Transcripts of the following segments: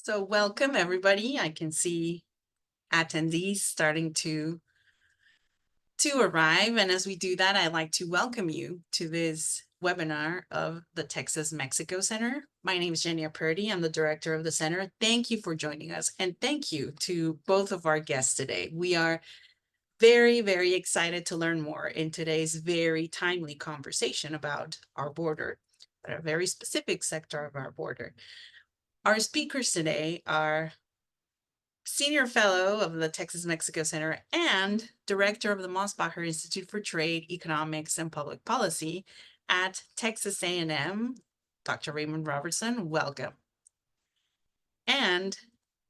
So welcome everybody. I can see attendees starting to arrive. And as we do that, I'd like to welcome you to this webinar of the Texas Mexico Center. My name is Jenny Purdy. I'm the director of the center. Thank you for joining us. And thank you to both of our guests today. We are very, very excited to learn more in today's very timely conversation about our border, a very specific sector of our border. Our speakers today are Senior Fellow of the Texas Mexico Center and Director of the Mosbacher Institute for Trade, Economics, and Public Policy at Texas A&M, Dr. Raymond Robertson. Welcome. And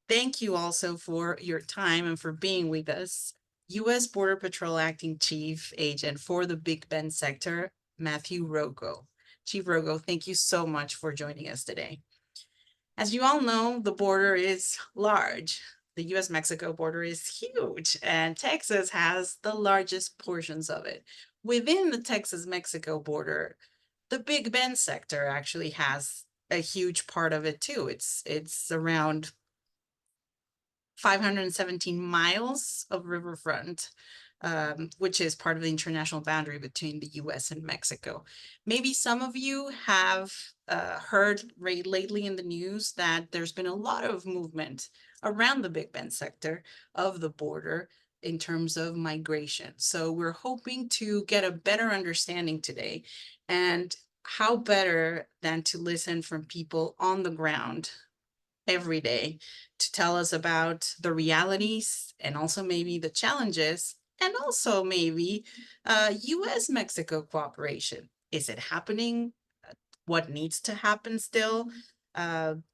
thank you also for your time and for being with us. U.S. Border Patrol Acting Chief Agent for the Big Bend sector, Matthew Roggow. Chief Roggow, thank you so much for joining us today. As you all know, the border is large. The U.S.-Mexico border is huge, and Texas has the largest portions of it. Within the Texas-Mexico border, the Big Bend sector actually has a huge part of it too. It's around 517 miles of riverfront, which is part of the international boundary between the U.S. and Mexico. Maybe some of you have heard lately in the news that there's been a lot of movement around the Big Bend sector of the border in terms of migration. So we're hoping to get a better understanding today, and how better than to listen from people on the ground every day to tell us about the realities and also maybe the challenges and also maybe U.S.-Mexico cooperation. Is it happening? What needs to happen still?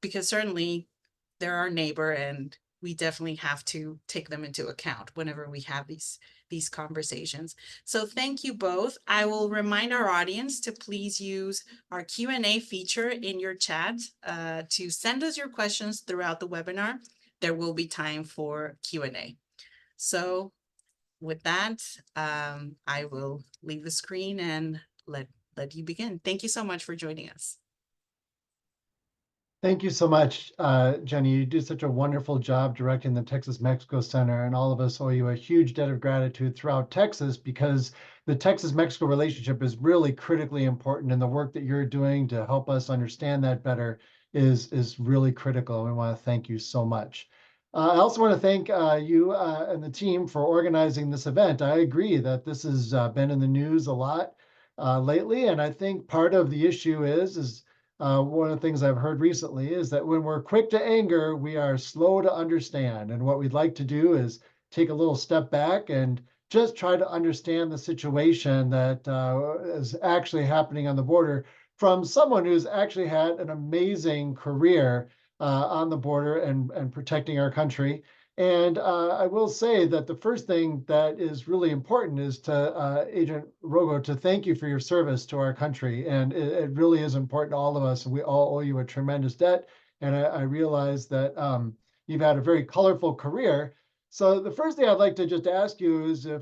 Because certainly they're our neighbor and we definitely have to take them into account whenever we have these conversations. So thank you both. I will remind our audience to please use our Q&A feature in your chat to send us your questions throughout the webinar. There will be time for Q&A. So with that, I will leave the screen and let you begin. Thank you so much for joining us. Thank you so much, Jenny. You do such a wonderful job directing the Texas Mexico Center, and all of us owe you a huge debt of gratitude throughout Texas, because the Texas-Mexico relationship is really critically important, and the work that you're doing to help us understand that better is really critical. We want to thank you so much. I also want to thank you and the team for organizing this event. I agree that this has been in the news a lot lately, and I think part of the issue is one of the things I've heard recently is that when we're quick to anger, we are slow to understand. And what we'd like to do is take a little step back and just try to understand the situation that is actually happening on the border from someone who's actually had an amazing career on the border and protecting our country. And I will say that the first thing that is really important is to Agent Roggow, to thank you for your service to our country. And it really is important to all of us. We all owe you a tremendous debt. And I realize that you've had a very colorful career. So the first thing I'd like to just ask you is if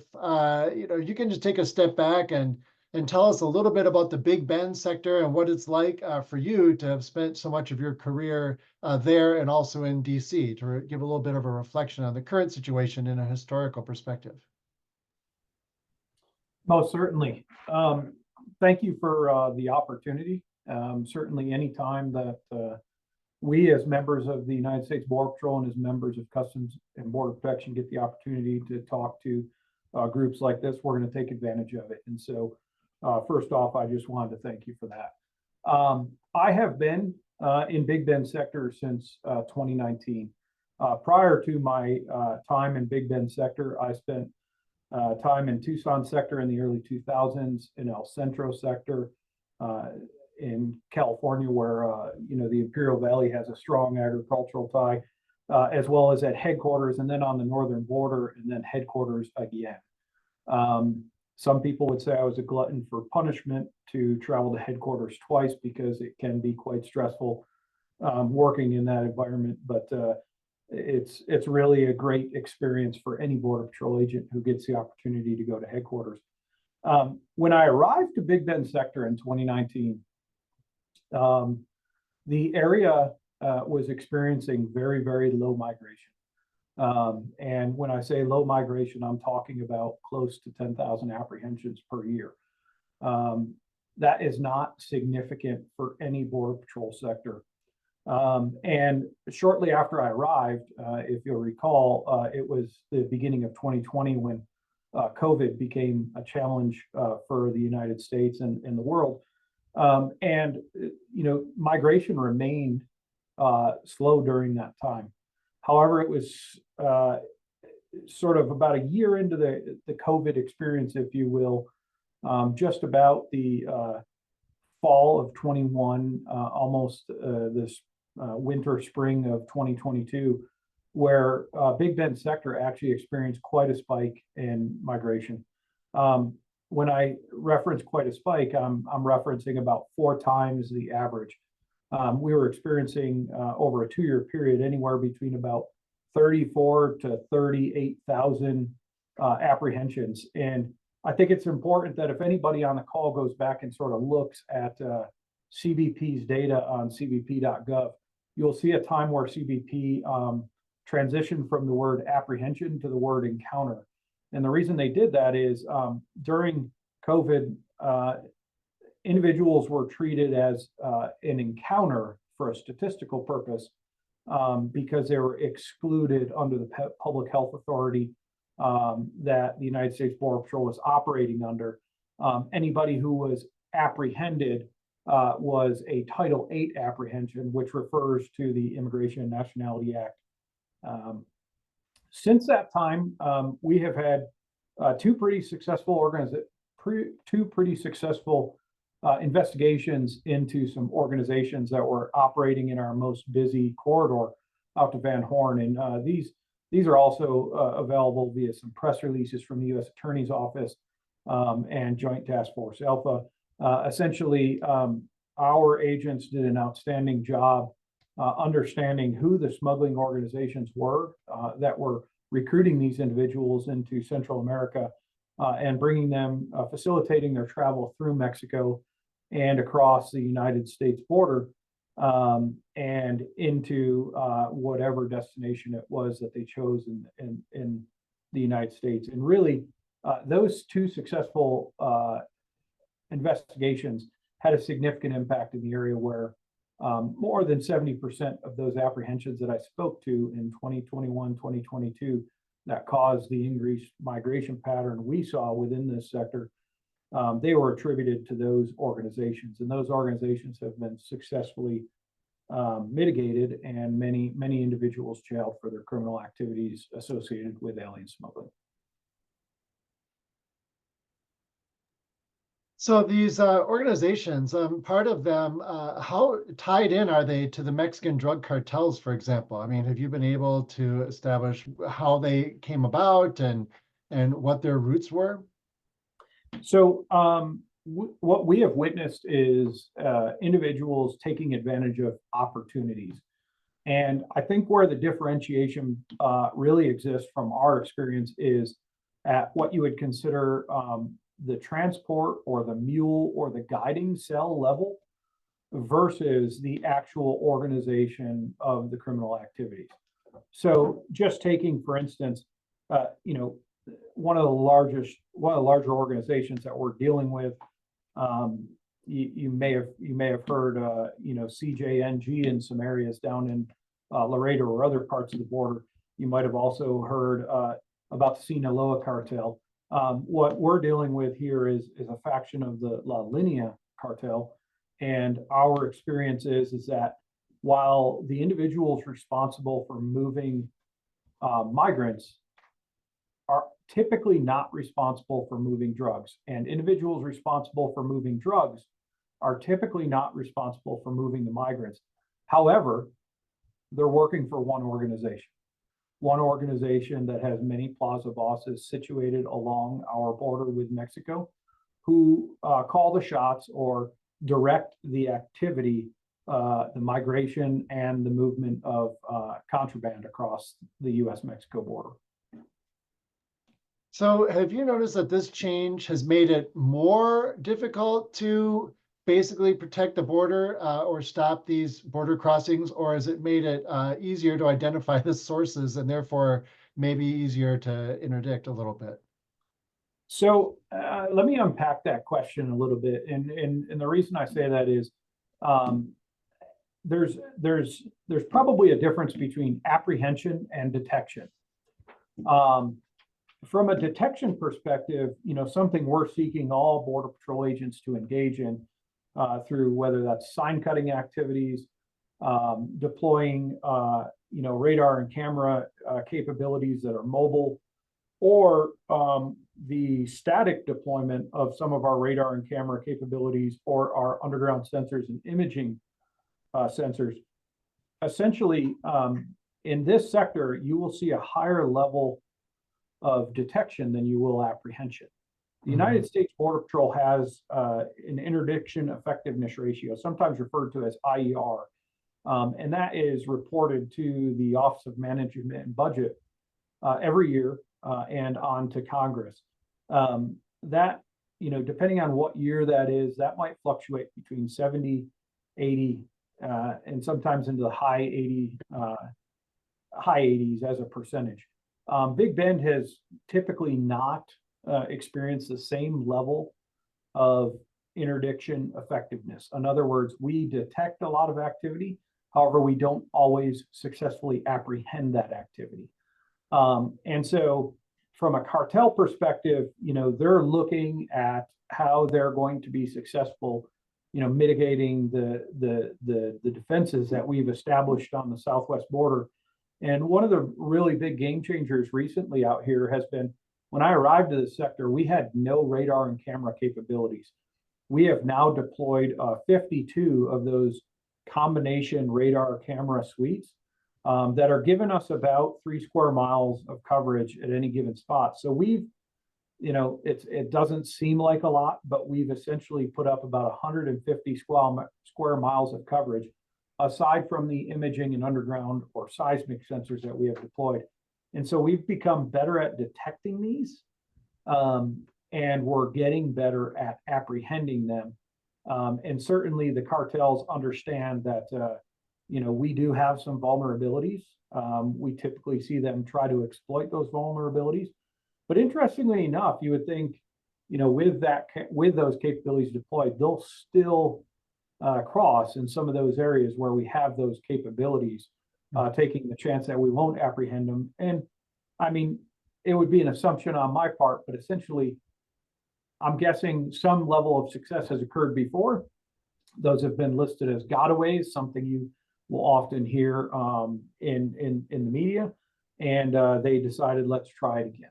you can just take a step back and tell us a little bit about the Big Bend sector and what it's like for you to have spent so much of your career there and also in DC, to give a little bit of a reflection on the current situation in a historical perspective. Most certainly. Thank you for the opportunity. Certainly anytime that we as members of the United States Border Patrol and as members of Customs and Border Protection get the opportunity to talk to groups like this, we're going to take advantage of it. And so first off, I just wanted to thank you for that. I have been in Big Bend sector since 2019. Prior to my time in Big Bend sector, I spent time in Tucson sector in the early 2000s, in El Centro sector in California, where the Imperial Valley has a strong agricultural tie, as well as at headquarters, and then on the northern border, and then headquarters again. Some people would say I was a glutton for punishment to travel to headquarters twice, because it can be quite stressful working in that environment. But it's really a great experience for any Border Patrol agent who gets the opportunity to go to headquarters. When I arrived to Big Bend sector in 2019, the area was experiencing very, very low migration. And when I say low migration, I'm talking about close to 10,000 apprehensions per year. That is not significant for any Border Patrol sector. And shortly after I arrived, if you'll recall, it was the beginning of 2020 when COVID became a challenge for the United States and the world. And, migration remained slow during that time. However, it was sort of about a year into the COVID experience, if you will, just about the fall of 21, almost this winter, spring of 2022, where Big Bend sector actually experienced quite a spike in migration. When I reference quite a spike, I'm referencing about 4 times the average. We were experiencing over a 2-year period anywhere between about 34 to 38,000 apprehensions. And I think it's important that if anybody on the call goes back and sort of looks at CBP's data on cbp.gov, you'll see a time where CBP transitioned from the word apprehension to the word encounter. And the reason they did that is during COVID, individuals were treated as an encounter for a statistical purpose because they were excluded under the public health authority that the United States Border Patrol was operating under. Anybody who was apprehended was a Title VIII apprehension, which refers to the Immigration and Nationality Act. Since that time, we have had two pretty successful investigations into some organizations that were operating in our most busy corridor out to Van Horn. And these are also available via some press releases from the U.S. Attorney's Office and Joint Task Force Alpha. Essentially, our agents did an outstanding job understanding who the smuggling organizations were that were recruiting these individuals into Central America and bringing them, facilitating their travel through Mexico and across the United States border and into whatever destination it was that they chose in the United States. And really, those two successful investigations had a significant impact in the area where more than 70% of those apprehensions that I spoke to in 2021, 2022, that caused the increased migration pattern we saw within this sector, they were attributed to those organizations. And those organizations have been successfully mitigated and many individuals jailed for their criminal activities associated with alien smuggling. So these organizations, part of them, how tied in are they to the Mexican drug cartels, for example? I mean, have you been able to establish how they came about and what their roots were? So what we have witnessed is individuals taking advantage of opportunities. And I think where the differentiation really exists from our experience is at what you would consider the transport or the mule or the guiding cell level versus the actual organization of the criminal activities. So just taking, for instance, one of the larger organizations that we're dealing with, you may have heard, CJNG in some areas down in Laredo or other parts of the border. You might have also heard about the Sinaloa cartel. What we're dealing with here is a faction of the La Linea cartel. And our experience is that while the individuals responsible for moving migrants are typically not responsible for moving drugs, and individuals responsible for moving drugs are typically not responsible for moving the migrants. However, they're working for one organization that has many plaza bosses situated along our border with Mexico, who call the shots or direct the activity, the migration and the movement of contraband across the U.S.-Mexico border. So have you noticed that this change has made it more difficult to basically protect the border or stop these border crossings, or has it made it easier to identify the sources and therefore maybe easier to interdict a little bit? So let me unpack that question a little bit. And the reason I say that is there's probably a difference between apprehension and detection. From a detection perspective, something we're seeking all Border Patrol agents to engage in through whether that's sign cutting activities, deploying, radar and camera capabilities that are mobile, or the static deployment of some of our radar and camera capabilities or our underground sensors and imaging sensors. Essentially, in this sector, you will see a higher level of detection than you will apprehension. The United States Border Patrol has an interdiction effectiveness ratio, sometimes referred to as IER, and that is reported to the Office of Management and Budget every year and on to Congress. That, depending on what year that is, that might fluctuate between 70, 80, and sometimes into the high 80s as a percentage. Big Bend has typically not experienced the same level of interdiction effectiveness. In other words, we detect a lot of activity. However, we don't always successfully apprehend that activity. And so from a cartel perspective, they're looking at how they're going to be successful, mitigating the defenses that we've established on the southwest border. And one of the really big game changers recently out here has been, when I arrived to this sector, we had no radar and camera capabilities. We have now deployed 52 of those combination radar camera suites that are giving us about 3 square miles of coverage at any given spot. So we've, it doesn't seem like a lot, but we've essentially put up about 150 square miles of coverage, aside from the imaging and underground or seismic sensors that we have deployed. And so we've become better at detecting these, and we're getting better at apprehending them. And certainly the cartels understand that, we do have some vulnerabilities. We typically see them try to exploit those vulnerabilities. But interestingly enough, you would think, with those capabilities deployed, they'll still cross in some of those areas where we have those capabilities, taking the chance that we won't apprehend them. And I mean, it would be an assumption on my part, but essentially, I'm guessing some level of success has occurred before. Those have been listed as gotaways, something you will often hear in the media, and they decided, let's try it again.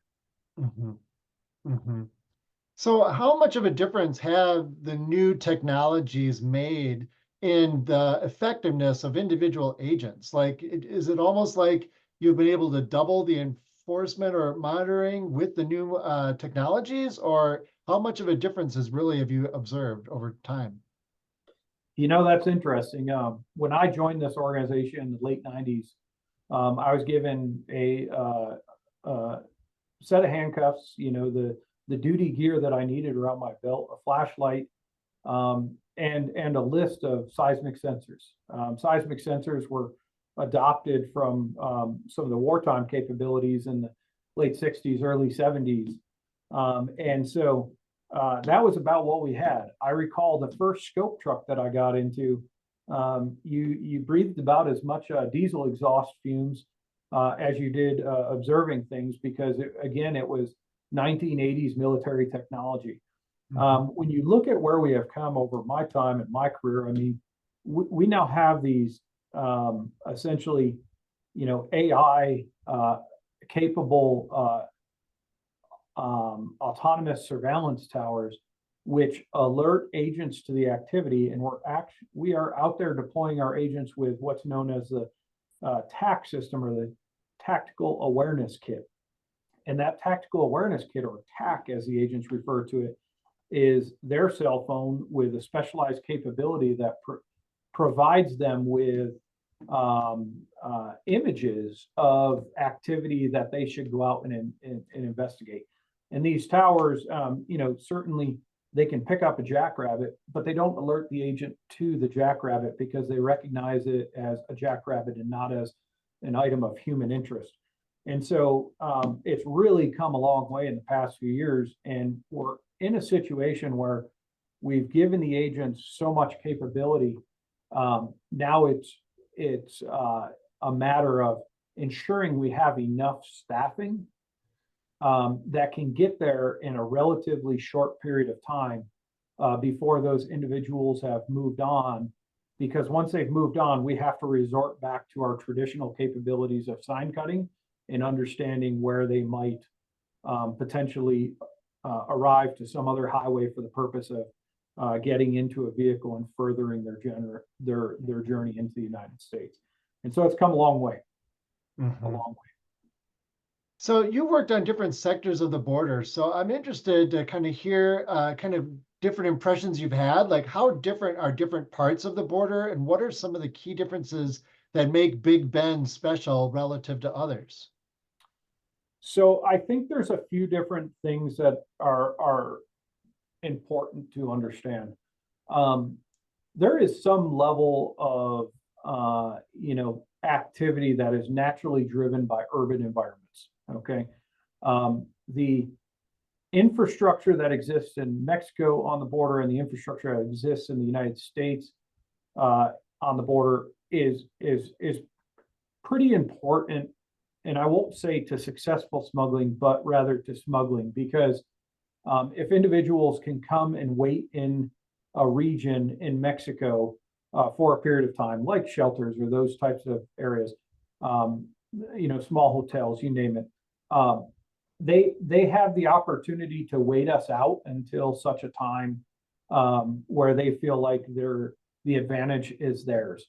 So how much of a difference have the new technologies made in the effectiveness of individual agents? Like, is it almost like you've been able to double the enforcement or monitoring with the new technologies, or how much of a difference have you observed over time? That's interesting. When I joined this organization in the late 90s, I was given a set of handcuffs, the duty gear that I needed around my belt, a flashlight, and a list of seismic sensors. Seismic sensors were adopted from some of the wartime capabilities in the late 60s, early 70s. And so that was about what we had. I recall the first scope truck that I got into, you breathed about as much diesel exhaust fumes as you did observing things, because it was 1980s military technology. When you look at where we have come over my time and my career, I mean, we now have these essentially, AI capable autonomous surveillance towers, which alert agents to the activity, and we are out there deploying our agents with what's known as the TAC system, or the Tactical Awareness Kit. And that Tactical Awareness Kit, or TAC as the agents refer to it, is their cell phone with a specialized capability that provides them with images of activity that they should go out and investigate. And these towers, certainly they can pick up a jackrabbit, but they don't alert the agent to the jackrabbit because they recognize it as a jackrabbit and not as an item of human interest. And so it's really come a long way in the past few years, and we're in a situation where we've given the agents so much capability. Now it's a matter of ensuring we have enough staffing that can get there in a relatively short period of time before those individuals have moved on. Because once they've moved on, we have to resort back to our traditional capabilities of sign cutting and understanding where they might potentially arrive to some other highway for the purpose of getting into a vehicle and furthering their journey into the United States. And so it's come a long way, a long way. So you worked on different sectors of the border. So I'm interested to kind of hear kind of different impressions you've had, like how different are different parts of the border, and what are some of the key differences that make Big Bend special relative to others? So I think there's a few different things that are important to understand. There is some level of activity that is naturally driven by urban environments. Okay, the infrastructure that exists in Mexico on the border and the infrastructure that exists in the United States on the border is pretty important. And I won't say to successful smuggling, but rather to smuggling, because if individuals can come and wait in a region in Mexico for a period of time, like shelters or those types of areas, small hotels, you name it, they have the opportunity to wait us out until such a time where they feel like the advantage is theirs.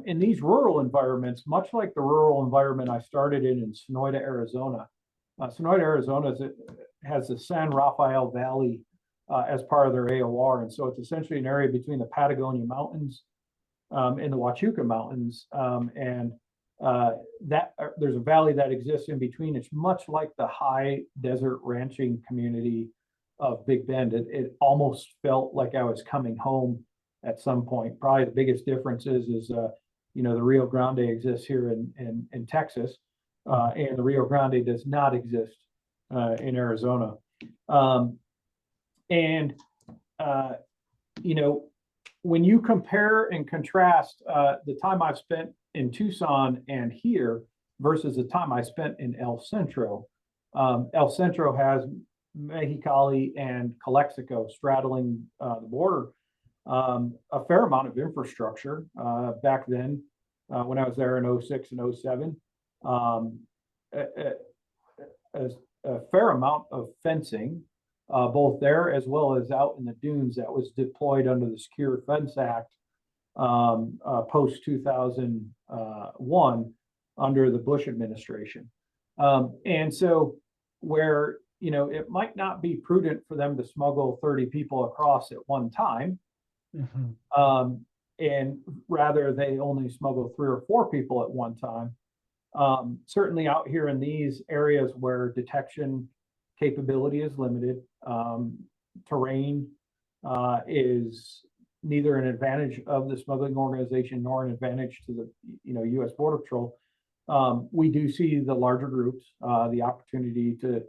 In these rural environments, much like the rural environment I started in Sonoyta, Arizona, Sonoyta, Arizona has the San Rafael Valley as part of their AOR. And so it's essentially an area between the Patagonia Mountains and the Huachuca Mountains. There's a valley that exists in between. It's much like the high desert ranching community of Big Bend. It almost felt like I was coming home at some point. Probably the biggest difference is the Rio Grande exists here in Texas, and the Rio Grande does not exist in Arizona. When you compare and contrast the time I've spent in Tucson and here versus the time I spent in El Centro has Mexicali and Calexico straddling the border. A fair amount of infrastructure back then when I was there in 06 and 07. A fair amount of fencing, both there as well as out in the dunes, that was deployed under the Secure Fence Act post 2001 under the Bush administration. And so where it might not be prudent for them to smuggle 30 people across at one time, and rather they only smuggle 3 or 4 people at one time. Certainly out here in these areas where detection capability is limited, terrain is neither an advantage of the smuggling organization nor an advantage to the U.S. Border Patrol. We do see the larger groups, the opportunity to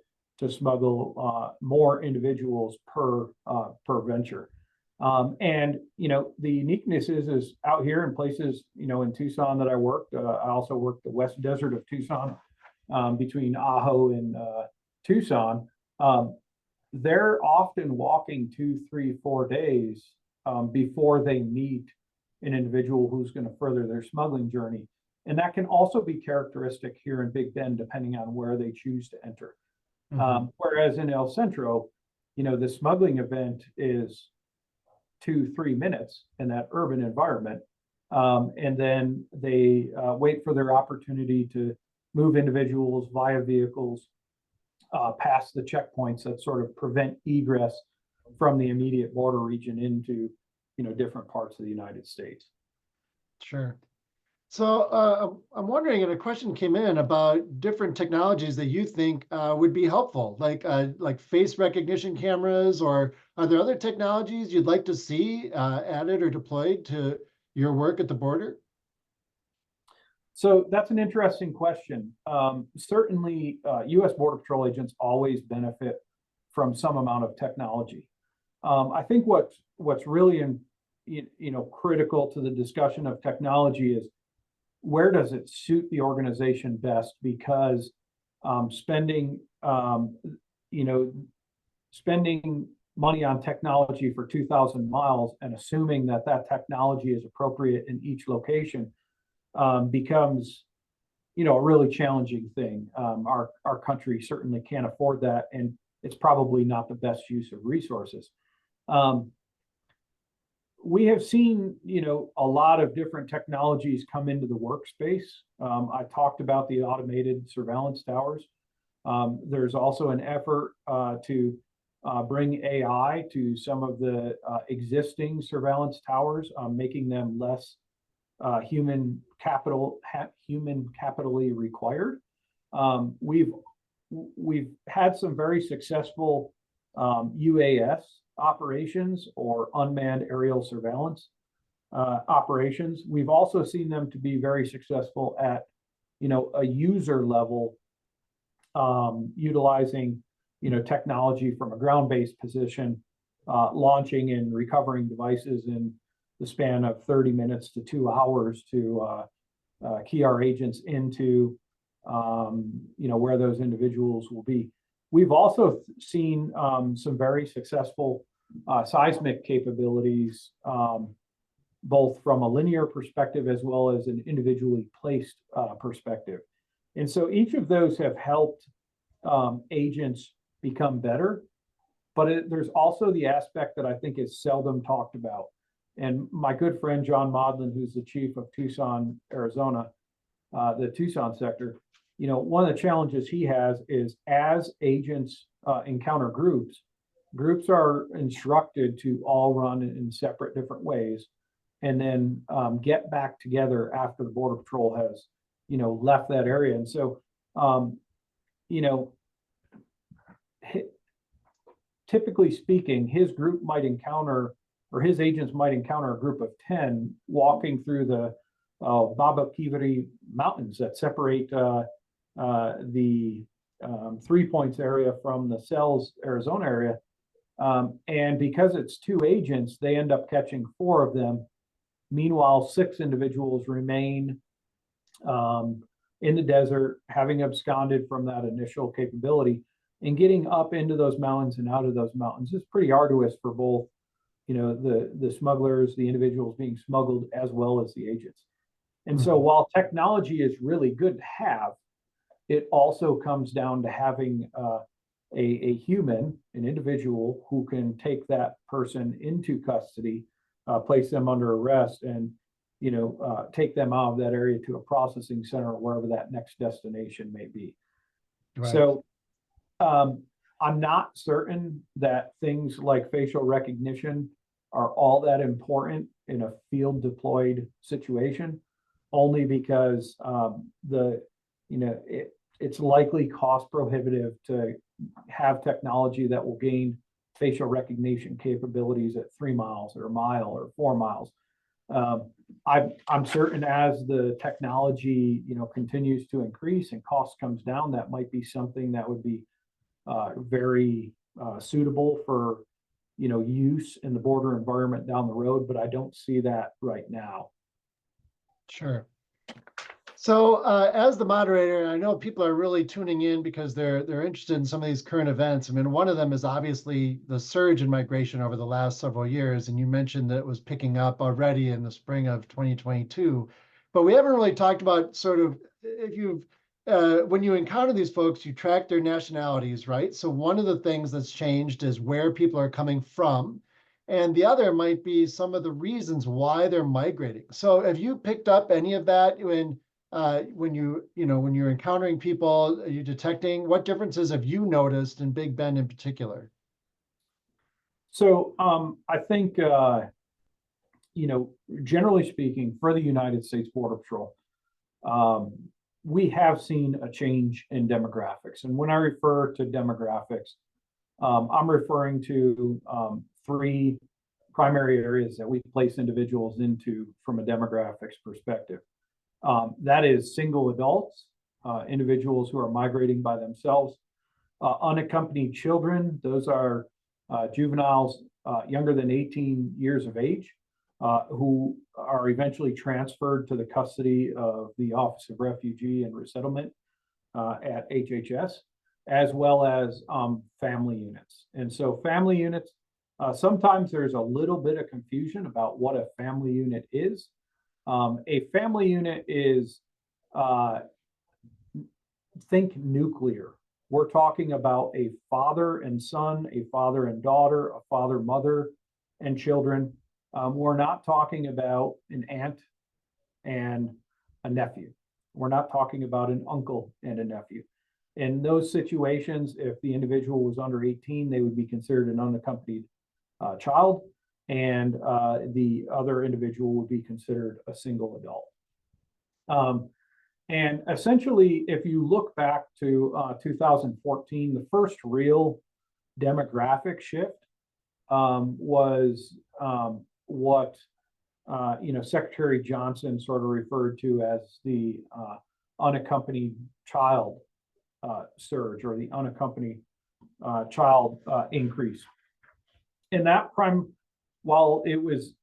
smuggle more individuals per venture. And the uniqueness is out here in places, in Tucson that I worked. I also worked the West Desert of Tucson, between Ajo and Tucson. They're often walking 2, 3, 4 days before they meet an individual who's going to further their smuggling journey. And that can also be characteristic here in Big Bend, depending on where they choose to enter. Whereas in El Centro, the smuggling event is 2-3 minutes in that urban environment. And then they wait for their opportunity to move individuals via vehicles past the checkpoints that sort of prevent egress from the immediate border region into different parts of the United States. Sure. So I'm wondering, and a question came in about different technologies that you think would be helpful, like face recognition cameras, or are there other technologies you'd like to see added or deployed to your work at the border? So that's an interesting question. Certainly, U.S. Border Patrol agents always benefit from some amount of technology. I think what's really critical to the discussion of technology is where does it suit the organization best? Because spending spending money on technology for 2,000 miles and assuming that that technology is appropriate in each location becomes a really challenging thing. Our country certainly can't afford that, and it's probably not the best use of resources. We have seen, a lot of different technologies come into the workspace. I talked about the automated surveillance towers. There's also an effort to bring AI to some of the existing surveillance towers, making them less human capitally required. We've had some very successful UAS operations, or unmanned aerial surveillance operations. We've also seen them to be very successful at a user level, utilizing technology from a ground-based position, launching and recovering devices in the span of 30 minutes to 2 hours to key our agents into where those individuals will be. We've also seen some very successful seismic capabilities, both from a linear perspective as well as an individually placed perspective. And so each of those have helped agents become better, but there's also the aspect that I think is seldom talked about. And my good friend, John Modlin, who's the chief of Tucson, Arizona, the Tucson sector, one of the challenges he has is as agents encounter groups are instructed to all run in separate different ways, and then get back together after the Border Patrol has, left that area. And so, typically speaking, his group might encounter, or his agents might encounter, a group of 10 walking through the Baba Kiveri Mountains that separate the 3 Points area from the Sells, Arizona area. And because it's 2 agents, they end up catching 4 of them. Meanwhile, 6 individuals remain in the desert, having absconded from that initial capability. And getting up into those mountains and out of those mountains is pretty arduous for both, the smugglers, the individuals being smuggled, as well as the agents. And so while technology is really good to have, it also comes down to having a human, an individual who can take that person into custody, place them under arrest, and take them out of that area to a processing center, or wherever that next destination may be. Right. So I'm not certain that things like facial recognition are all that important in a field deployed situation, only because it's likely cost prohibitive to have technology that will gain facial recognition capabilities at 3 miles or a mile or 4 miles. I'm certain as the technology continues to increase and cost comes down, that might be something that would be very suitable for use in the border environment down the road, but I don't see that right now. Sure. So as the moderator, I know people are really tuning in because they're interested in some of these current events. I mean, one of them is obviously the surge in migration over the last several years, and you mentioned that it was picking up already in the spring of 2022. But we haven't really talked about sort of, if you've when you encounter these folks, you track their nationalities, right? So one of the things that's changed is where people are coming from, and the other might be some of the reasons why they're migrating. So have you picked up any of that when you're encountering people? Are you detecting, what differences have you noticed in Big Bend in particular? So I think generally speaking, for the United States Border Patrol, we have seen a change in demographics. And when I refer to demographics, I'm referring to three primary areas that we place individuals into from a demographics perspective. That is single adults, individuals who are migrating by themselves, unaccompanied children. Those are juveniles younger than 18 years of age, who are eventually transferred to the custody of the Office of Refugee and Resettlement at HHS, as well as family units. And so family units, sometimes there's a little bit of confusion about what a family unit is. A family unit is, think nuclear. We're talking about a father and son, a father and daughter, a father, mother, and children. We're not talking about an aunt and a nephew. We're not talking about an uncle and a nephew. In those situations, if the individual was under 18, they would be considered an unaccompanied child, and the other individual would be considered a single adult. And essentially, if you look back to 2014, the first real demographic shift was what Secretary Johnson sort of referred to as the unaccompanied child surge, or the unaccompanied child increase. And that while it was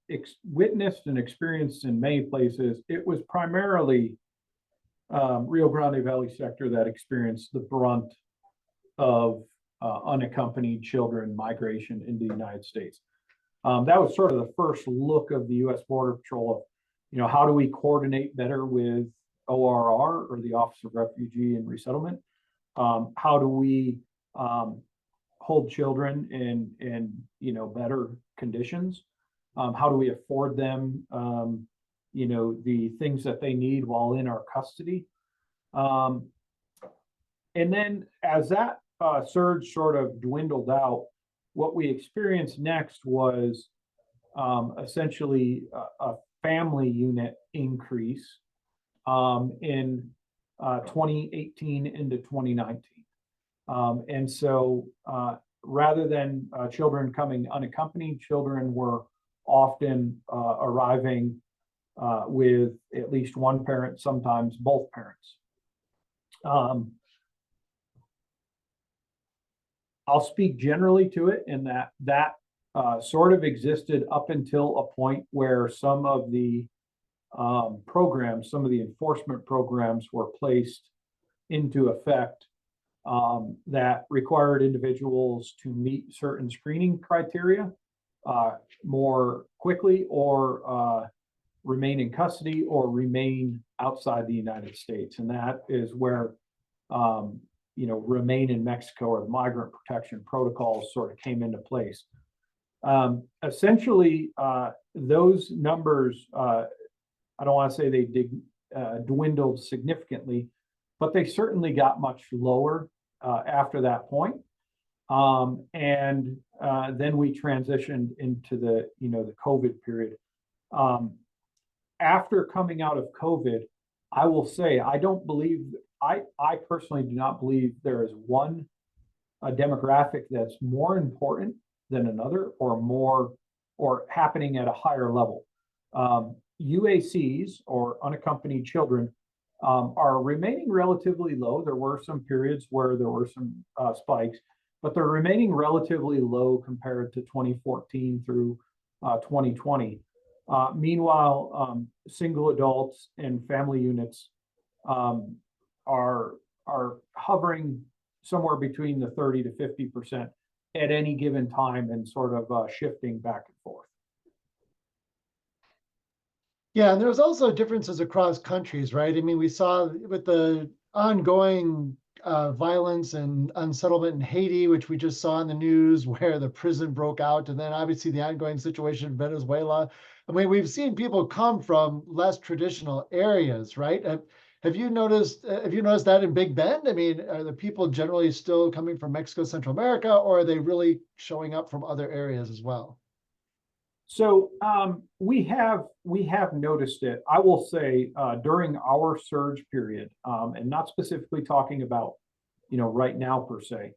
witnessed and experienced in many places, it was primarily Rio Grande Valley sector that experienced the brunt of unaccompanied children migration into the United States. That was sort of the first look of the U.S. Border Patrol of, how do we coordinate better with ORR, or the Office of Refugee and Resettlement? How do we hold children in better conditions? How do we afford them the things that they need while in our custody? And then as that surge sort of dwindled out, what we experienced next was essentially a family unit increase in 2018 into 2019. And so rather than children coming unaccompanied, children were often arriving with at least one parent, sometimes both parents. I'll speak generally to it in that sort of existed up until a point where some of the programs, some of the enforcement programs were placed into effect that required individuals to meet certain screening criteria more quickly, or remain in custody, or remain outside the United States. And that is where remain in Mexico, or the migrant protection protocols sort of came into place. Essentially, those numbers, I don't want to say they dwindled significantly, but they certainly got much lower after that point. And then we transitioned into the COVID period. After coming out of COVID, I will say I personally do not believe there is one demographic that's more important than another, or happening at a higher level. UACs, or unaccompanied children, are remaining relatively low. There were some periods where there were some spikes, but they're remaining relatively low compared to 2014 through 2020. Meanwhile, single adults and family units are hovering somewhere between the 30 to 50% at any given time, and sort of shifting back and forth. Yeah, and there's also differences across countries, right? I mean, we saw with the ongoing violence and unsettlement in Haiti, which we just saw in the news, where the prison broke out, and then obviously the ongoing situation in Venezuela. I mean, we've seen people come from less traditional areas, right? Have you noticed that in Big Bend? I mean, are the people generally still coming from Mexico, Central America, or are they really showing up from other areas as well? So we have noticed it. I will say during our surge period, and not specifically talking about right now per se,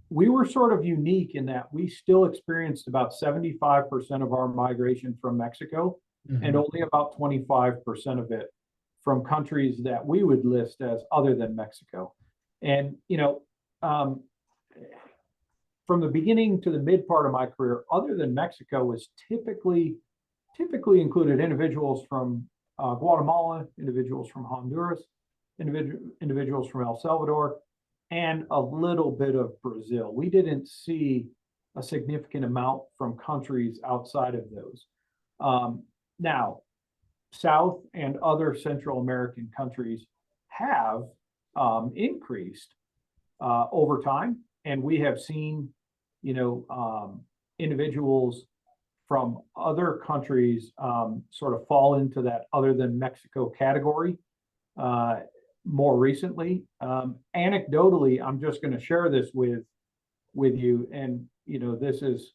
we were sort of unique in that we still experienced about 75% of our migration from Mexico, and only about 25% of it from countries that we would list as other than Mexico. And from the beginning to the mid part of my career, other than Mexico, was typically included individuals from Guatemala, individuals from Honduras, individuals from El Salvador, and a little bit of Brazil. We didn't see a significant amount from countries outside of those. Now, South and other Central American countries have increased over time, and we have seen, individuals from other countries sort of fall into that other than Mexico category more recently. Anecdotally, I'm just going to share this with you, and this is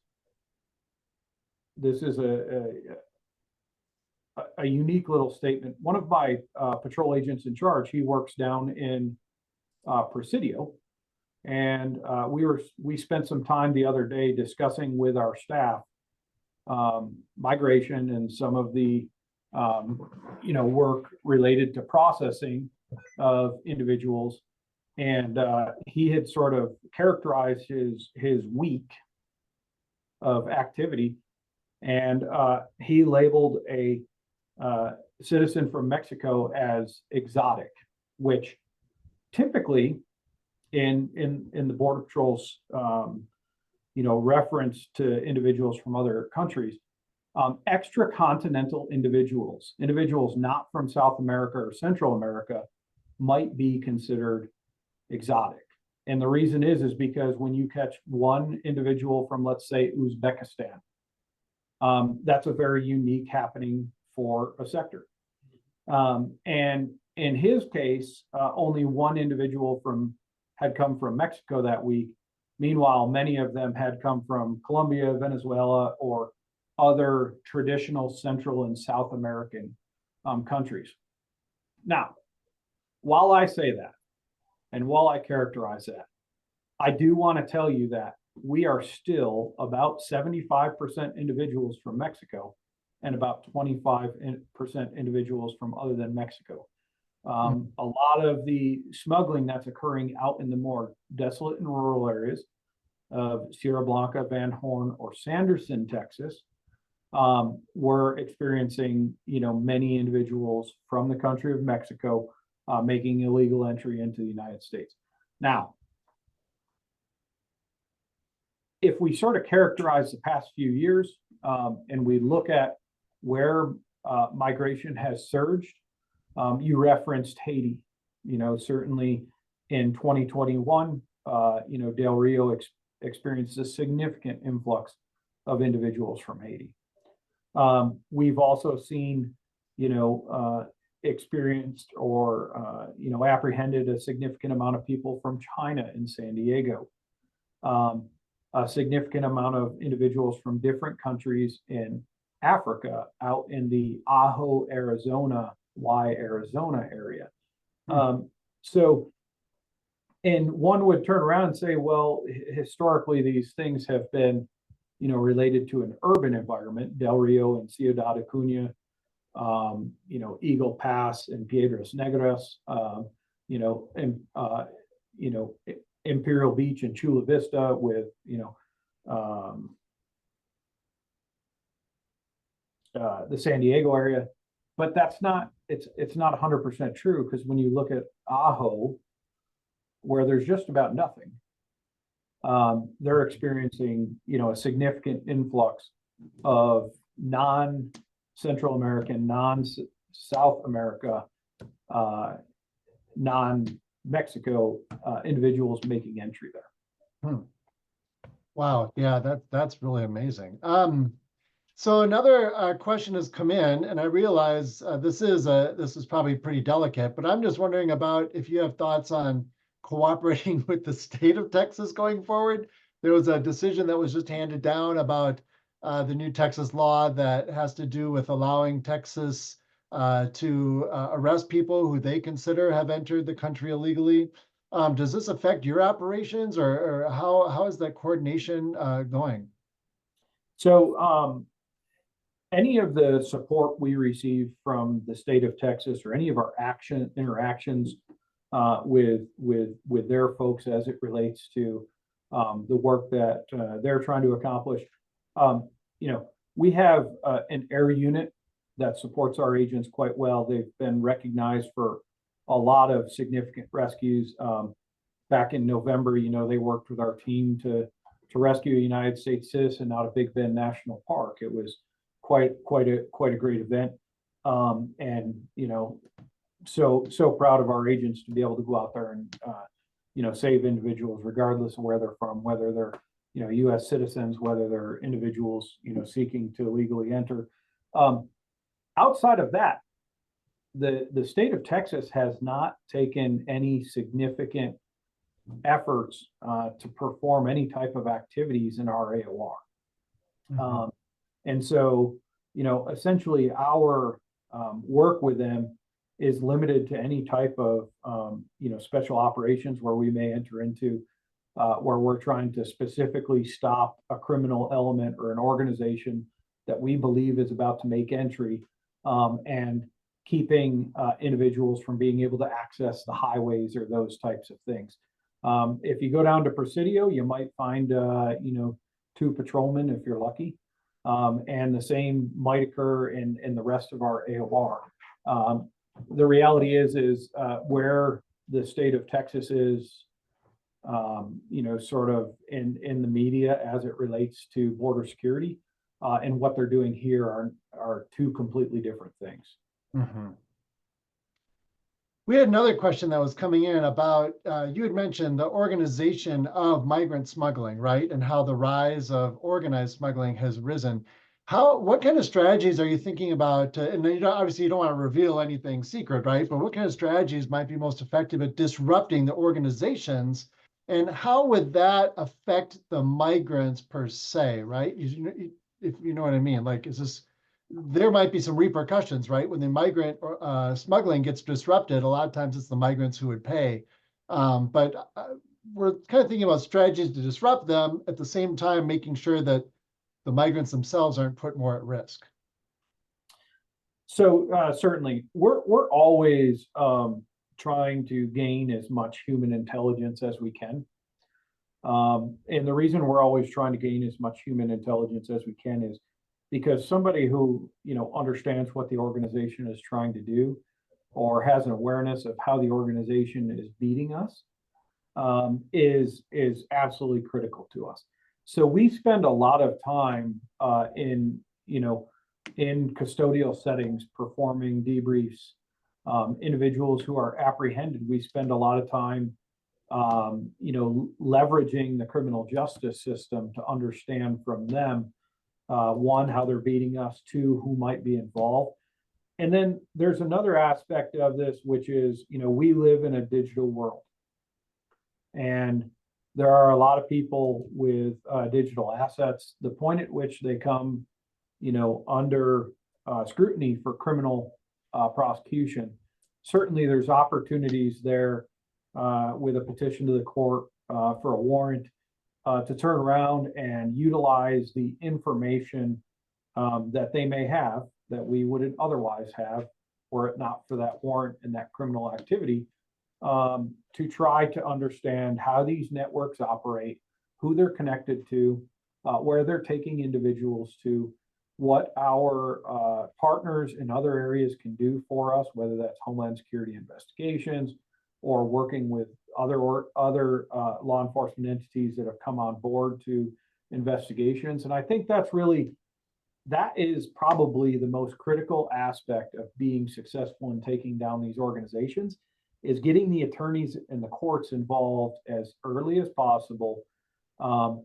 a unique little statement. One of my patrol agents in charge, he works down in Presidio, and we spent some time the other day discussing with our staff migration and some of the work related to processing of individuals, and he had sort of characterized his week of activity, and he labeled a citizen from Mexico as exotic, which typically in the Border Patrol's reference to individuals from other countries, extracontinental individuals not from South America or Central America might be considered exotic. And the reason is because when you catch one individual from, let's say, Uzbekistan, that's a very unique happening for a sector. And in his case, only one individual had come from Mexico that week. Meanwhile, many of them had come from Colombia, Venezuela, or other traditional Central and South American countries. Now, while I say that, and while I characterize that, I do want to tell you that we are still about 75% individuals from Mexico and about 25% individuals from other than Mexico. A lot of the smuggling that's occurring out in the more desolate and rural areas of Sierra Blanca, Van Horn, or Sanderson, Texas, we're experiencing, many individuals from the country of Mexico making illegal entry into the United States. Now, if we sort of characterize the past few years and we look at where migration has surged, you referenced Haiti. Certainly in 2021, Del Rio experienced a significant influx of individuals from Haiti. We've also seen, experienced or, apprehended a significant amount of people from China in San Diego. A significant amount of individuals from different countries in Africa out in the Ajo, Arizona area. So, and one would turn around and say, well, historically, these things have been, related to an urban environment, Del Rio and Ciudad Acuña, Eagle Pass and Piedras Negras, Imperial Beach and Chula Vista with, the San Diego area. But that's not, it's not 100% true, because when you look at Ajo, where there's just about nothing, they're experiencing, a significant influx of non-Central American, non-South America, non-Mexico individuals making entry there. Wow, yeah, that's really amazing. So another question has come in, and I realize this is probably pretty delicate, but I'm just wondering about if you have thoughts on cooperating with the state of Texas going forward. There was a decision that was just handed down about the new Texas law that has to do with allowing Texas to arrest people who they consider have entered the country illegally. Does this affect your operations, or how is that coordination going? So any of the support we receive from the state of Texas, or any of our interactions with their folks as it relates to the work that they're trying to accomplish, we have an air unit that supports our agents quite well. They've been recognized for a lot of significant rescues. Back in November, they worked with our team to rescue a United States citizen out of Big Bend National Park. It was quite a great event. And so proud of our agents to be able to go out there and save individuals regardless of where they're from, whether they're U.S. citizens, whether they're individuals seeking to legally enter. Outside of that, the state of Texas has not taken any significant efforts to perform any type of activities in our AOR. Mhm. And so, essentially our work with them is limited to any type of, special operations where we may enter into, where we're trying to specifically stop a criminal element or an organization that we believe is about to make entry, and keeping individuals from being able to access the highways or those types of things. If you go down to Presidio, you might find, 2 patrolmen if you're lucky. And the same might occur in the rest of our AOR. The reality is where the state of Texas is, sort of in the media as it relates to border security, and what they're doing here are 2 completely different things. Mhm. We had another question that was coming in about, you had mentioned the organization of migrant smuggling, right? And how the rise of organized smuggling has risen. What kind of strategies are you thinking about? And obviously you don't want to reveal anything secret, right? But what kind of strategies might be most effective at disrupting the organizations? And how would that affect the migrants per se, right? If you know what I mean, like, there might be some repercussions, right? When the migrant smuggling gets disrupted, a lot of times it's the migrants who would pay. But we're kind of thinking about strategies to disrupt them, at the same time making sure that the migrants themselves aren't put more at risk. So certainly, we're always trying to gain as much human intelligence as we can. And the reason we're always trying to gain as much human intelligence as we can is because somebody who understands what the organization is trying to do, or has an awareness of how the organization is beating us, is absolutely critical to us. So we spend a lot of time in custodial settings performing debriefs. Individuals who are apprehended, we spend a lot of time leveraging the criminal justice system to understand from them, 1, how they're beating us, 2, who might be involved. And then there's another aspect of this, which is, we live in a digital world. And there are a lot of people with digital assets. The point at which they come, under scrutiny for criminal prosecution, certainly there's opportunities there with a petition to the court for a warrant to turn around and utilize the information that they may have that we wouldn't otherwise have were it not for that warrant and that criminal activity, to try to understand how these networks operate, who they're connected to, where they're taking individuals to, what our partners in other areas can do for us, whether that's Homeland Security investigations or working with other law enforcement entities that have come on board to investigations. And I think that is probably the most critical aspect of being successful in taking down these organizations, is getting the attorneys and the courts involved as early as possible,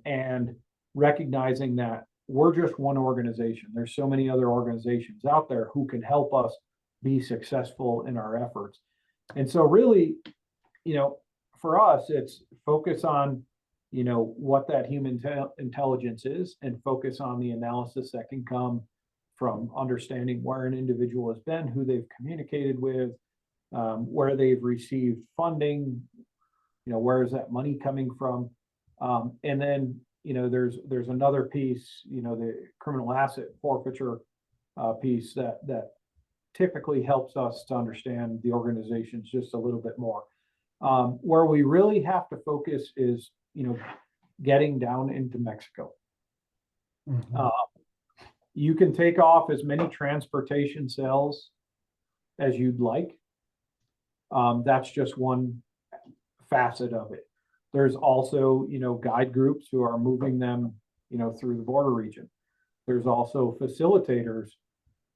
and recognizing that we're just one organization. There's so many other organizations out there who can help us be successful in our efforts. And so really, for us, it's focus on what that human intelligence is, and focus on the analysis that can come from understanding where an individual has been, who they've communicated with, where they've received funding, where is that money coming from? And then, there's another piece, the criminal asset forfeiture piece that typically helps us to understand the organizations just a little bit more. Where we really have to focus is, getting down into Mexico. Mhm. You can take off as many transportation cells as you'd like. That's just one facet of it. There's also, guide groups who are moving them, through the border region. There's also facilitators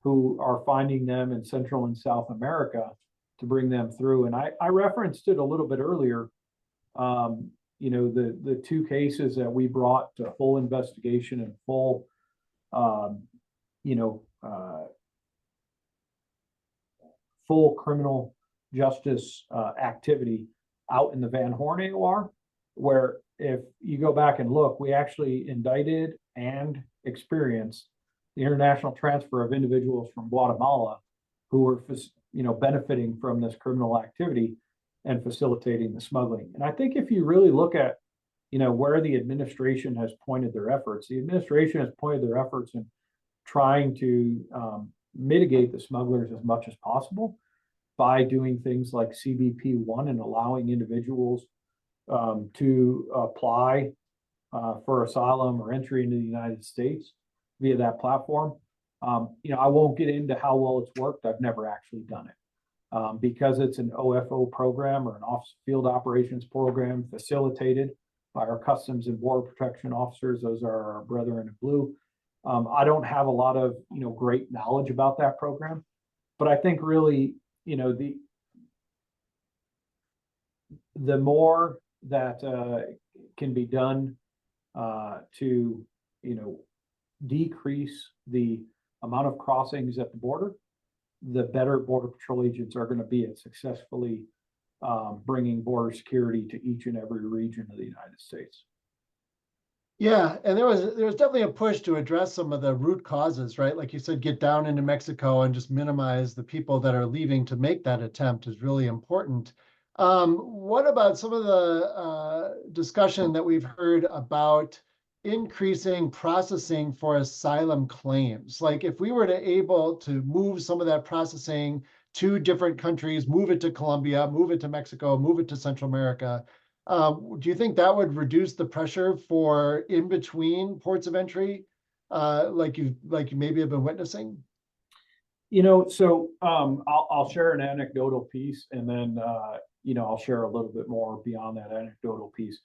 who are finding them in Central and South America to bring them through. And I referenced it a little bit earlier. The two cases that we brought to full investigation and full, full criminal justice activity out in the Van Horn AOR, where if you go back and look, we actually indicted and experienced the international transfer of individuals from Guatemala who were, benefiting from this criminal activity and facilitating the smuggling. And I think if you really look at, where the administration has pointed their efforts, the administration has pointed their efforts in trying to mitigate the smugglers as much as possible by doing things like CBP-1 and allowing individuals to apply for asylum or entry into the United States via that platform. I won't get into how well it's worked. I've never actually done it. Because it's an OFO program or an Office Field Operations program facilitated by our Customs and Border Protection officers. Those are our brethren in blue. I don't have a lot of, great knowledge about that program, but I think really, the more that can be done to, decrease the amount of crossings at the border, the better Border Patrol agents are going to be at successfully bringing border security to each and every region of the United States. Yeah, and there was definitely a push to address some of the root causes, right? Like you said, get down into Mexico and just minimize the people that are leaving to make that attempt is really important. What about some of the discussion that we've heard about increasing processing for asylum claims? Like if we were to able to move some of that processing to different countries, move it to Colombia, move it to Mexico, move it to Central America, do you think that would reduce the pressure for in between ports of entry, like you maybe have been witnessing? So I'll share an anecdotal piece, and then I'll share a little bit more beyond that anecdotal piece.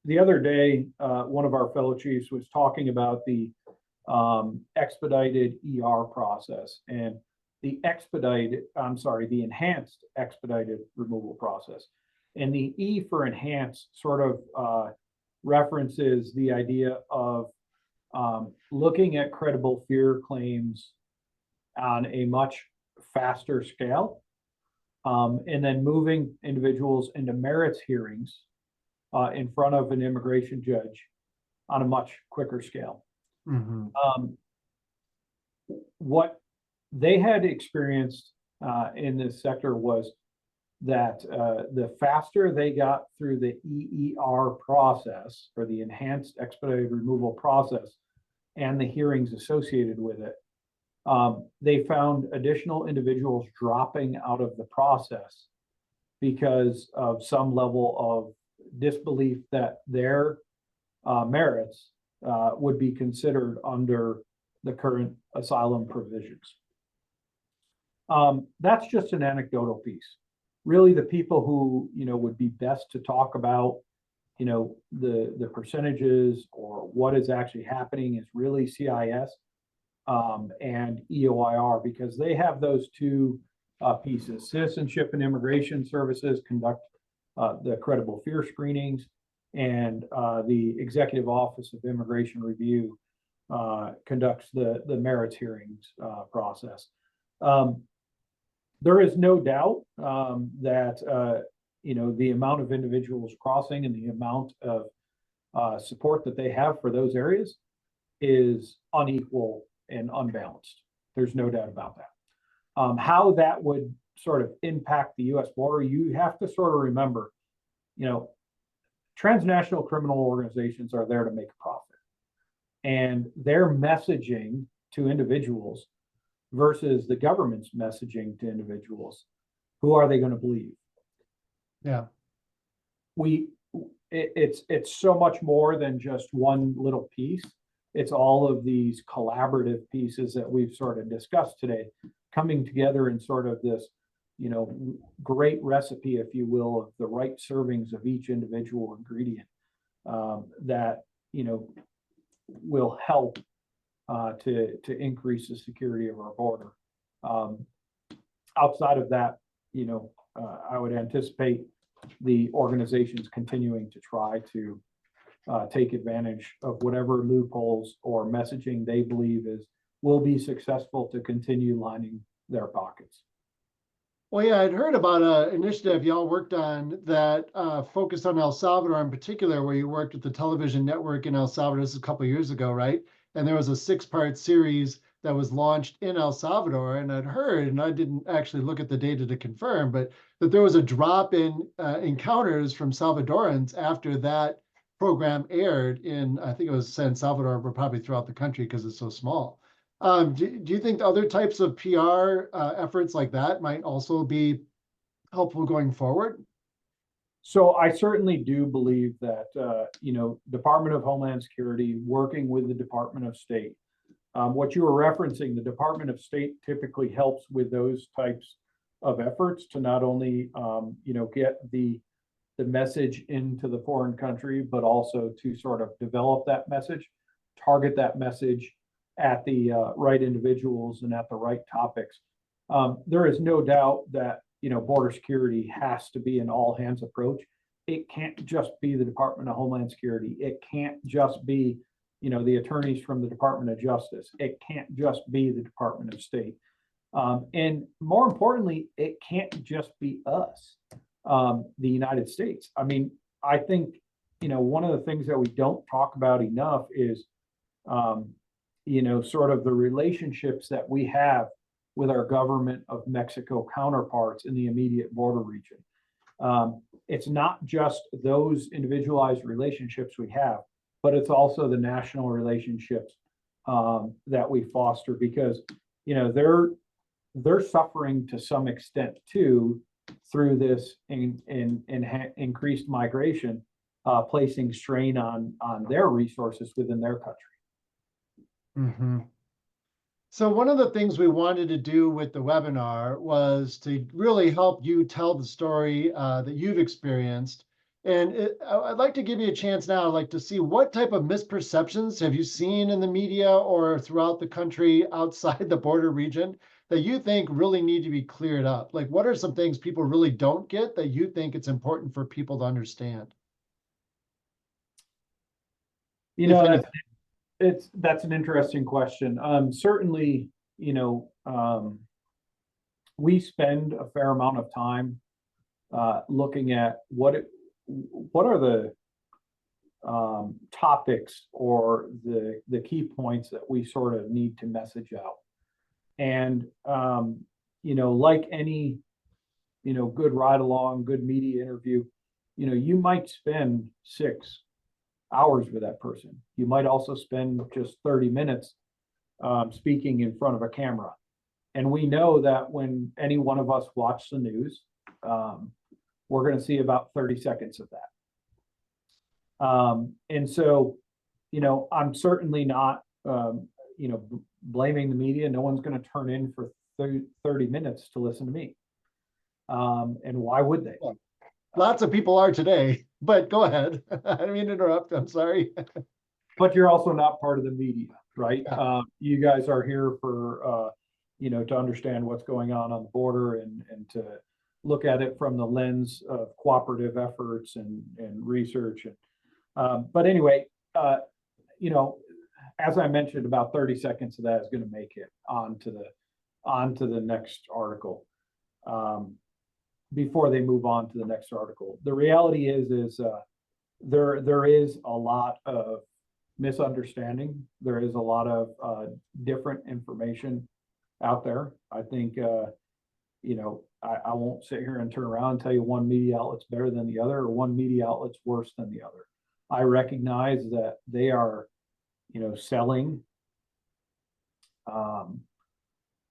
The other day, one of our fellow chiefs was talking about the expedited ER process and the enhanced expedited removal process. And the E for enhanced sort of references the idea of looking at credible fear claims on a much faster scale, and then moving individuals into merits hearings in front of an immigration judge on a much quicker scale. Mm-hmm. What they had experienced in this sector was that the faster they got through the EER process, or the enhanced expedited removal process, and the hearings associated with it, they found additional individuals dropping out of the process because of some level of disbelief that their merits would be considered under the current asylum provisions. That's just an anecdotal piece. Really, the people who would be best to talk about the percentages or what is actually happening is really CIS and EOIR, because they have those two pieces. Citizenship and Immigration Services conduct the credible fear screenings, and the Executive Office of Immigration Review conducts the merits hearings process. There is no doubt that the amount of individuals crossing and the amount of support that they have for those areas is unequal and unbalanced. There's no doubt about that. How that would sort of impact the U.S. border, you have to sort of remember, transnational criminal organizations are there to make a profit. And their messaging to individuals versus the government's messaging to individuals, who are they going to believe? Yeah. It's so much more than just one little piece. It's all of these collaborative pieces that we've sort of discussed today, coming together in sort of this, great recipe, if you will, of the right servings of each individual ingredient that, will help to increase the security of our border. Outside of that, I would anticipate the organizations continuing to try to take advantage of whatever loopholes or messaging they believe will be successful to continue lining their pockets. Well, yeah, I'd heard about an initiative y'all worked on that focused on El Salvador in particular, where you worked with the television network in El Salvador. This is a couple of years ago, right? And there was a 6-part series that was launched in El Salvador. And I'd heard, and I didn't actually look at the data to confirm, but that there was a drop in encounters from Salvadorans after that program aired in, I think it was San Salvador, but probably throughout the country because it's so small. Do you think other types of PR efforts like that might also be helpful going forward? So I certainly do believe that, Department of Homeland Security working with the Department of State, what you were referencing, the Department of State typically helps with those types of efforts to not only, get the message into the foreign country, but also to sort of develop that message, target that message at the right individuals and at the right topics. There is no doubt that border security has to be an all hands approach. It can't just be the Department of Homeland Security. It can't just be the attorneys from the Department of Justice. It can't just be the Department of State. And more importantly, it can't just be us, the United States. I mean, I think one of the things that we don't talk about enough is sort of the relationships that we have with our government of Mexico counterparts in the immediate border region. It's not just those individualized relationships we have, but it's also the national relationships that we foster, because they're suffering to some extent too through this increased migration, placing strain on their resources within their country. Mm-hmm. So one of the things we wanted to do with the webinar was to really help you tell the story that you've experienced. And I'd like to give you a chance now, like, to see what type of misperceptions have you seen in the media or throughout the country outside the border region that you think really need to be cleared up? Like, what are some things people really don't get that you think it's important for people to understand? That's an interesting question. Certainly, we spend a fair amount of time looking at what are the topics or the key points that we sort of need to message out. And like any good ride along, good media interview, you might spend 6 hours with that person. You might also spend just 30 minutes speaking in front of a camera. And we know that when any one of us watch the news, we're going to see about 30 seconds of that. And so, I'm certainly not, blaming the media. No one's going to turn in for 30 minutes to listen to me. And why would they? Lots of people are today, but go ahead. I didn't mean to interrupt. I'm sorry. But you're also not part of the media, right? Yeah. You guys are here for, to understand what's going on the border and to look at it from the lens of cooperative efforts and research. But anyway, as I mentioned, about 30 seconds of that is going to make it onto the next article. before they move on to the next article. The reality is there is a lot of misunderstanding. There is a lot of different information out there. I think, I won't sit here and turn around and tell you one media outlet's better than the other or one media outlet's worse than the other. I recognize that they are, selling,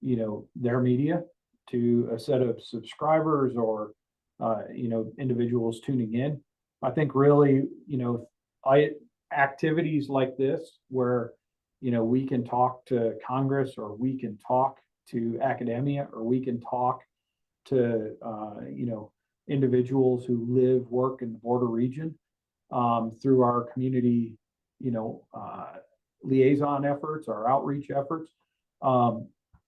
their media to a set of subscribers or, individuals tuning in. I think really, activities like this where, we can talk to Congress or we can talk to academia or we can talk to, individuals who live, work in the border region through our community, liaison efforts, our outreach efforts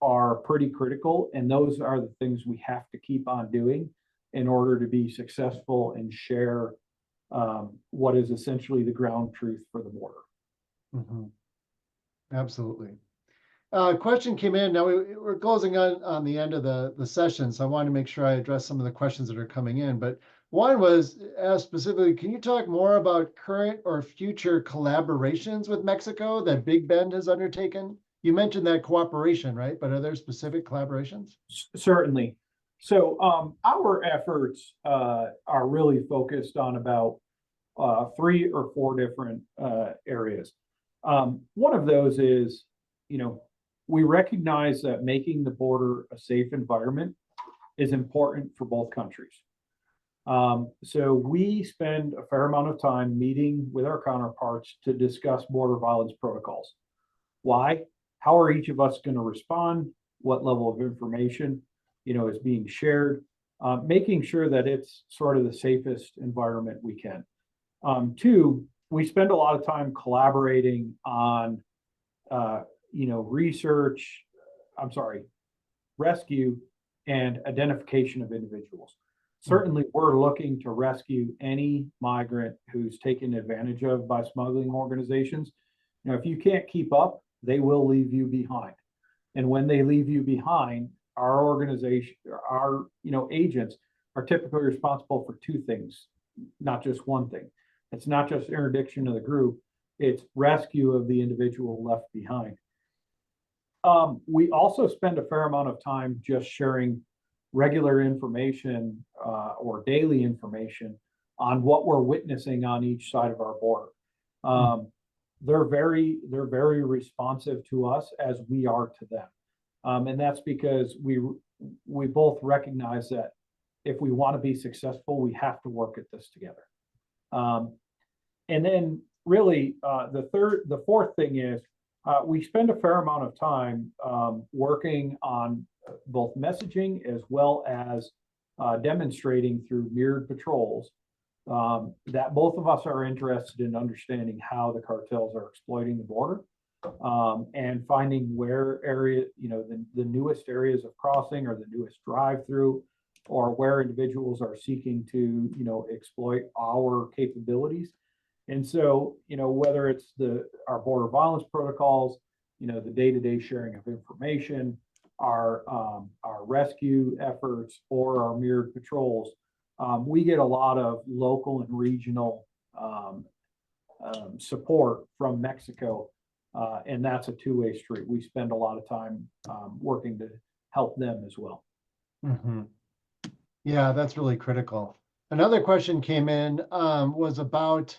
are pretty critical. And those are the things we have to keep on doing in order to be successful and share what is essentially the ground truth for the border. Mm-hmm. Absolutely. Question came in. Now we're closing on the end of the session, so I want to make sure I address some of the questions that are coming in. But one was asked specifically, can you talk more about current or future collaborations with Mexico that Big Bend has undertaken? You mentioned that cooperation, right? But are there specific collaborations? Certainly. So our efforts are really focused on about 3 or 4 different areas. One of those is, we recognize that making the border a safe environment is important for both countries. So we spend a fair amount of time meeting with our counterparts to discuss border violence protocols. Why? How are each of us going to respond? What level of information, is being shared? Making sure that it's sort of the safest environment we can. 2, we spend a lot of time collaborating on, rescue and identification of individuals. Certainly, we're looking to rescue any migrant who's taken advantage of by smuggling organizations. If you can't keep up, they will leave you behind. And when they leave you behind, our organization, our agents are typically responsible for 2 things, not just one thing. It's not just interdiction of the group, it's rescue of the individual left behind. We also spend a fair amount of time just sharing regular information or daily information on what we're witnessing on each side of our border. They're very responsive to us as we are to them. And that's because we both recognize that if we want to be successful, we have to work at this together. And then really the fourth thing is we spend a fair amount of time working on both messaging as well as demonstrating through mirrored patrols that both of us are interested in understanding how the cartels are exploiting the border and finding where area, the newest areas of crossing or the newest drive-through or where individuals are seeking to, exploit our capabilities. And so, whether it's our border violence protocols, the day-to-day sharing of information, our rescue efforts, or our mirrored patrols, we get a lot of local and regional support from Mexico, and that's a 2-way street. We spend a lot of time working to help them as well. Mm-hmm. Yeah, that's really critical. Another question came in was about,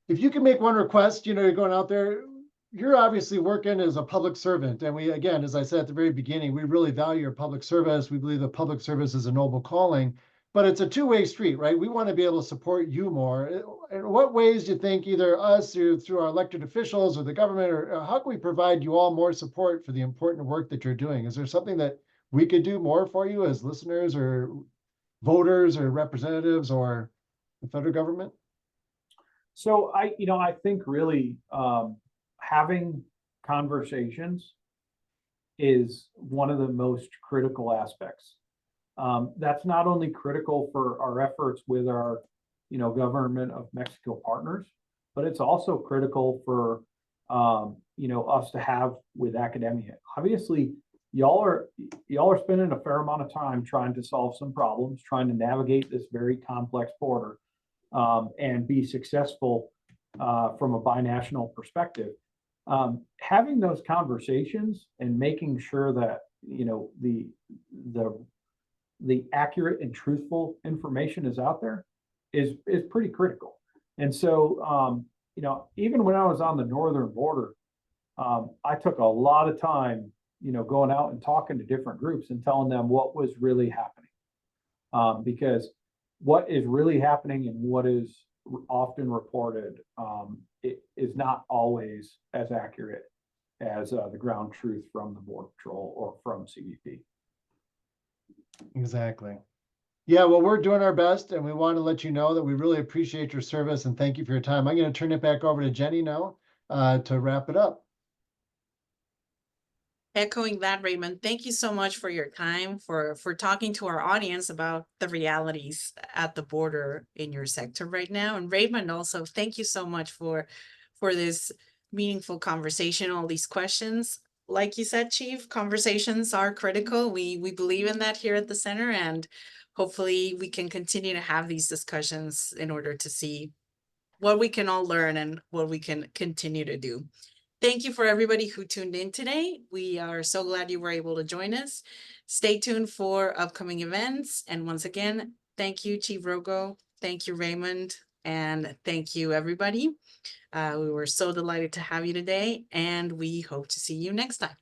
if you can make one request, you're going out there, you're obviously working as a public servant. And we, again, as I said at the very beginning, we really value your public service. We believe that public service is a noble calling, but it's a 2-way street, right? We want to be able to support you more. In what ways do you think either us or through our elected officials or the government, or how can we provide you all more support for the important work that you're doing? Is there something that we could do more for you as listeners or voters or representatives or the federal government? So I think really having conversations is one of the most critical aspects. That's not only critical for our efforts with our, government of Mexico partners, but it's also critical for, us to have with academia. Obviously, y'all are spending a fair amount of time trying to solve some problems, trying to navigate this very complex border, and be successful from a binational perspective. Having those conversations and making sure that the accurate and truthful information is out there is pretty critical. And so even when I was on the northern border, I took a lot of time going out and talking to different groups and telling them what was really happening, because what is really happening and what is often reported it is not always as accurate as the ground truth from the Border Patrol or from CBP. Exactly. Yeah, well, we're doing our best, and we want to let you know that we really appreciate your service and thank you for your time. I'm going to turn it back over to Jenny now to wrap it up. Echoing that, Raymond, thank you so much for your time, for talking to our audience about the realities at the border in your sector right now. And Raymond, also, thank you so much for this meaningful conversation, all these questions. Like you said, Chief, conversations are critical. We believe in that here at the center, and hopefully we can continue to have these discussions in order to see what we can all learn and what we can continue to do. Thank you for everybody who tuned in today. We are so glad you were able to join us. Stay tuned for upcoming events. And once again, thank you, Chief Roggow. Thank you, Raymond. And thank you, everybody. We were so delighted to have you today, and we hope to see you next time.